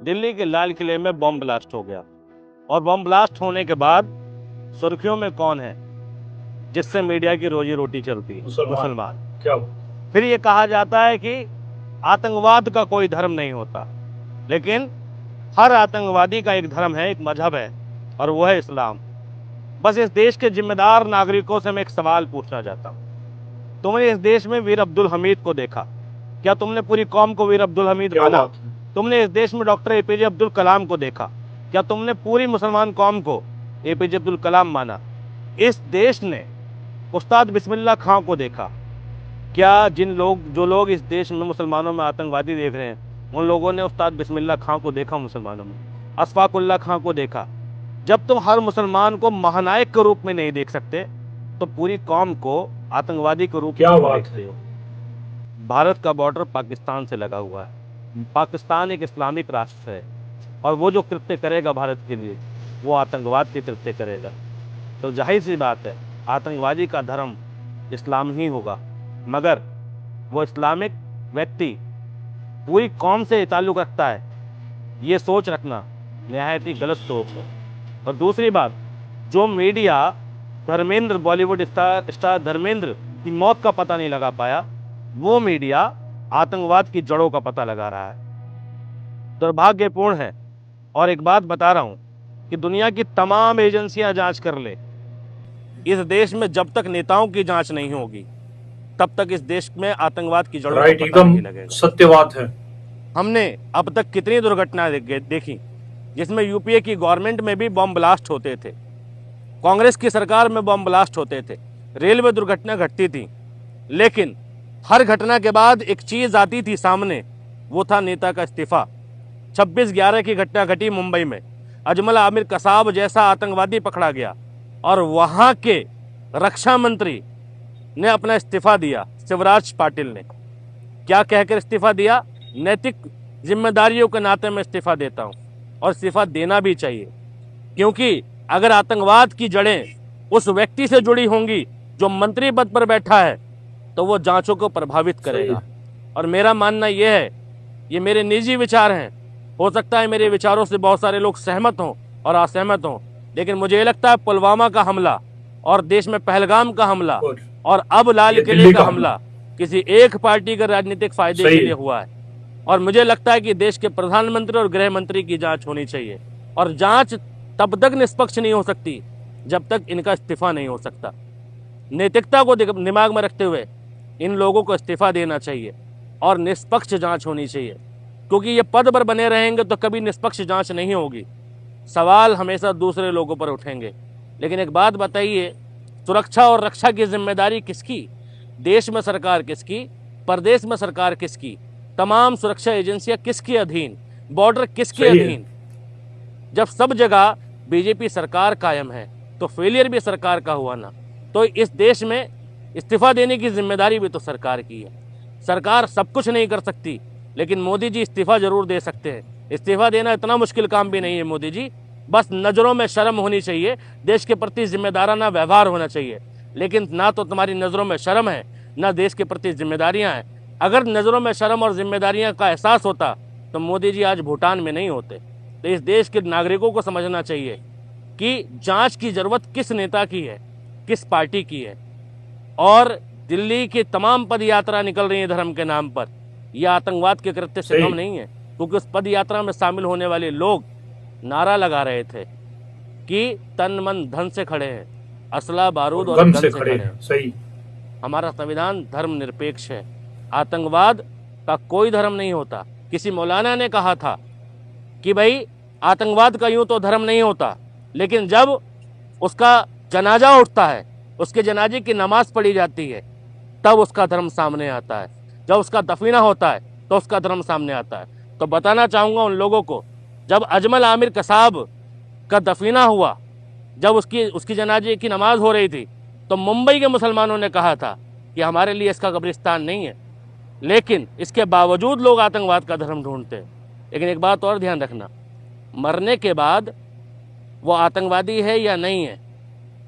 दिल्ली के लाल किले में बॉम्ब ब्लास्ट हो गया और बॉम्ब ब्लास्ट होने के बाद सुर्खियों में कौन है जिससे मीडिया की रोजी रोटी चलती है? मुसलमान। क्या फिर ये कहा जाता है कि आतंकवाद का कोई धर्म नहीं होता, लेकिन हर आतंकवादी का एक धर्म है, एक मजहब है, और वो है इस्लाम। बस इस देश के जिम्मेदार नागरिकों से मैं एक सवाल पूछना चाहता हूँ। तुमने इस देश में वीर अब्दुल हमीद को देखा? क्या तुमने पूरी कौम को वीर अब्दुल हमीद माना? तुमने इस देश में डॉक्टर एपीजे अब्दुल कलाम को देखा? क्या तुमने पूरी मुसलमान कौम को एपीजे अब्दुल कलाम माना? इस देश ने उस्ताद बिस्मिल्लाह खां को देखा? क्या जो लोग इस देश में मुसलमानों में आतंकवादी देख रहे हैं, उन लोगों ने उस्ताद बिस्मिल्लाह खां को देखा? मुसलमानों में अशफाकुल्लाह खां को देखा? जब तुम हर मुसलमान को महानायक के रूप में नहीं देख सकते, तो पूरी कौम को आतंकवादी के रूप में देखते हो। भारत का बॉर्डर पाकिस्तान से लगा हुआ है। पाकिस्तान एक इस्लामिक राष्ट्र है, और वो जो कृत्य करेगा भारत के लिए, वो आतंकवाद के कृत्य करेगा। तो जाहिर सी बात है, आतंकवादी का धर्म इस्लाम ही होगा, मगर वो इस्लामिक व्यक्ति पूरी कौम से ताल्लुक़ रखता है, ये सोच रखना निहायत ही गलत सोच है। और दूसरी बात, जो मीडिया धर्मेंद्र, बॉलीवुड स्टार धर्मेंद्र की मौत का पता नहीं लगा पाया, वो मीडिया आतंकवाद की जड़ों का पता लगा रहा है। दुर्भाग्यपूर्ण है। और एक बात बता रहा हूं कि दुनिया की तमाम एजेंसियां जांच कर ले, इस देश में जब तक नेताओं की जांच नहीं होगी, तब तक इस देश में आतंकवाद की जड़ों का पता नहीं लगेगा। सत्य बात है। हमने अब तक कितनी दुर्घटनाएं देखी जिसमें यूपीए की गवर्नमेंट में भी बॉम्ब ब्लास्ट होते थे, कांग्रेस की सरकार में बॉम्ब ब्लास्ट होते थे, रेलवे दुर्घटना घटती थी, लेकिन हर घटना के बाद एक चीज आती थी सामने, वो था नेता का इस्तीफा। 26/11 की घटना घटी मुंबई में, अजमल आमिर कसाब जैसा आतंकवादी पकड़ा गया और वहां के रक्षा मंत्री ने अपना इस्तीफा दिया। शिवराज पाटिल ने क्या कहकर इस्तीफा दिया? नैतिक जिम्मेदारियों के नाते मैं इस्तीफा देता हूं, और इस्तीफा देना भी चाहिए, क्योंकि अगर आतंकवाद की जड़ें उस व्यक्ति से जुड़ी होंगी जो मंत्री पद पर बैठा है, तो वो जांचों को प्रभावित करेगा। और मेरा मानना यह है, ये मेरे निजी विचार हैं, हो सकता है मेरे विचारों से बहुत सारे लोग सहमत हों और असहमत हों, लेकिन मुझे ये लगता है पुलवामा का हमला और देश में पहलगाम का हमला और अब लाल किले का हमला किसी एक पार्टी के राजनीतिक फायदे के लिए हुआ है। और मुझे लगता है कि देश के प्रधानमंत्री और गृह मंत्री की जांच होनी चाहिए, और जांच तब तक निष्पक्ष नहीं हो सकती जब तक इनका इस्तीफा नहीं हो सकता। नैतिकता को दिमाग में रखते हुए इन लोगों को इस्तीफा देना चाहिए और निष्पक्ष जांच होनी चाहिए, क्योंकि ये पद पर बने रहेंगे तो कभी निष्पक्ष जांच नहीं होगी, सवाल हमेशा दूसरे लोगों पर उठेंगे। लेकिन एक बात बताइए, सुरक्षा और रक्षा की जिम्मेदारी किसकी? देश में सरकार किसकी? प्रदेश में सरकार किसकी? तमाम सुरक्षा एजेंसियां किसके अधीन? बॉर्डर किसके अधीन? जब सब जगह बीजेपी सरकार कायम है, तो फेलियर भी सरकार का हुआ ना। तो इस देश में इस्तीफा देने की जिम्मेदारी भी तो सरकार की है। सरकार सब कुछ नहीं कर सकती, लेकिन मोदी जी इस्तीफा जरूर दे सकते हैं। इस्तीफा देना इतना मुश्किल काम भी नहीं है मोदी जी, बस नज़रों में शर्म होनी चाहिए, देश के प्रति जिम्मेदाराना व्यवहार होना चाहिए। लेकिन ना तो तुम्हारी नज़रों में शर्म है, ना देश के प्रति जिम्मेदारियां हैं। अगर नज़रों में शर्म और जिम्मेदारियां का एहसास होता तो मोदी जी आज भूटान में नहीं होते। तो इस देश के नागरिकों को समझना चाहिए कि जांच की जरूरत किस नेता की है, किस पार्टी की है। और दिल्ली की तमाम पद यात्रा निकल रही है धर्म के नाम पर, यह आतंकवाद के कृत्य से कम नहीं है, क्योंकि उस पद यात्रा में शामिल होने वाले लोग नारा लगा रहे थे कि तन मन धन से खड़े हैं, असला बारूद और गन से खड़े हैं। सही। हमारा संविधान धर्म निरपेक्ष है, आतंकवाद का कोई धर्म नहीं होता। किसी मौलाना ने कहा था कि भाई आतंकवाद का यूं तो धर्म नहीं होता, लेकिन जब उसका जनाजा उठता है, उसके जनाजे की नमाज पढ़ी जाती है, तब उसका धर्म सामने आता है। जब उसका दफीना होता है तो उसका धर्म सामने आता है। तो बताना चाहूँगा उन लोगों को, जब अजमल आमिर कसाब का दफीना हुआ, जब उसकी जनाजे की नमाज हो रही थी, तो मुंबई के मुसलमानों ने कहा था कि हमारे लिए इसका कब्रिस्तान नहीं है। लेकिन इसके बावजूद लोग आतंकवाद का धर्म ढूंढते हैं। लेकिन एक बात और ध्यान रखना, मरने के बाद वो आतंकवादी है या नहीं है,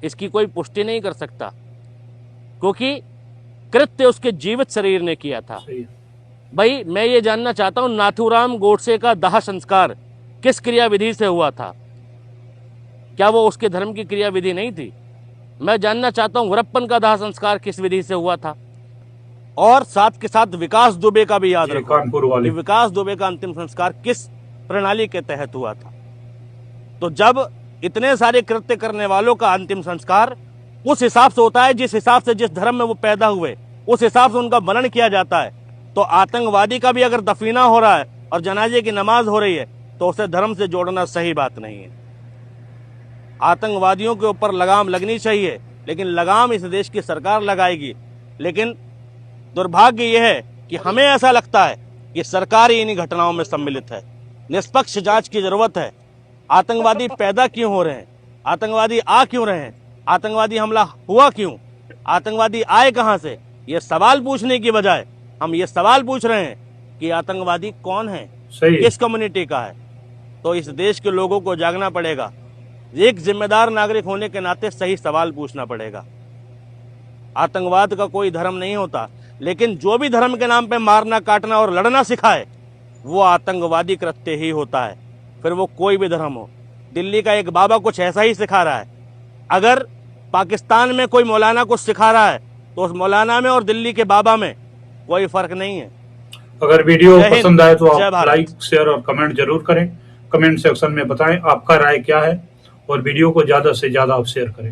इसकी कोई पुष्टि नहीं कर सकता, क्योंकि कृत्य उसके जीवित शरीर ने किया था। भाई मैं ये जानना चाहता हूँ, नाथूराम गोडसे का दाह संस्कार किस क्रिया विधि से हुआ था? क्या वो उसके धर्म की क्रिया विधि नहीं थी? मैं जानना चाहता हूं वीरप्पन का दाह संस्कार किस विधि से हुआ था। और साथ के साथ विकास दुबे का भी याद रखो कानपुर वाले कि विकास दुबे का अंतिम संस्कार किस प्रणाली के तहत हुआ था। तो जब इतने सारे कृत्य करने वालों का अंतिम संस्कार उस हिसाब से होता है, जिस हिसाब से जिस धर्म में वो पैदा हुए उस हिसाब से उनका वर्णन किया जाता है, तो आतंकवादी का भी अगर दफीना हो रहा है और जनाजे की नमाज हो रही है तो उसे धर्म से जोड़ना सही बात नहीं है। आतंकवादियों के ऊपर लगाम लगनी चाहिए, लेकिन लगाम इस देश की सरकार लगाएगी। लेकिन दुर्भाग्य यह है कि हमें ऐसा लगता है कि सरकार ही इन्हीं घटनाओं में सम्मिलित है। निष्पक्ष जांच की जरूरत है। आतंकवादी पैदा क्यों हो रहे हैं? आतंकवादी आ क्यों रहे हैं? आतंकवादी हमला हुआ क्यों? आतंकवादी आए कहां से? ये सवाल पूछने की बजाय हम ये सवाल पूछ रहे हैं कि आतंकवादी कौन है, किस कम्युनिटी का है। तो इस देश के लोगों को जागना पड़ेगा। एक जिम्मेदार नागरिक होने के नाते सही सवाल पूछना पड़ेगा। आतंकवाद का कोई धर्म नहीं होता, लेकिन जो भी धर्म के नाम पे मारना, काटना और लड़ना सिखाए वो आतंकवादी कृत्य ही होता है, फिर वो कोई भी धर्म हो। दिल्ली का एक बाबा कुछ ऐसा ही सिखा रहा है। अगर पाकिस्तान में कोई मौलाना कुछ सिखा रहा है तो उस मौलाना में और दिल्ली के बाबा में कोई फर्क नहीं है। अगर वीडियो पसंद आए तो आप लाइक, शेयर और कमेंट जरूर करें। कमेंट सेक्शन में बताएं आपका राय क्या है और वीडियो को ज्यादा से ज्यादा आप शेयर करें।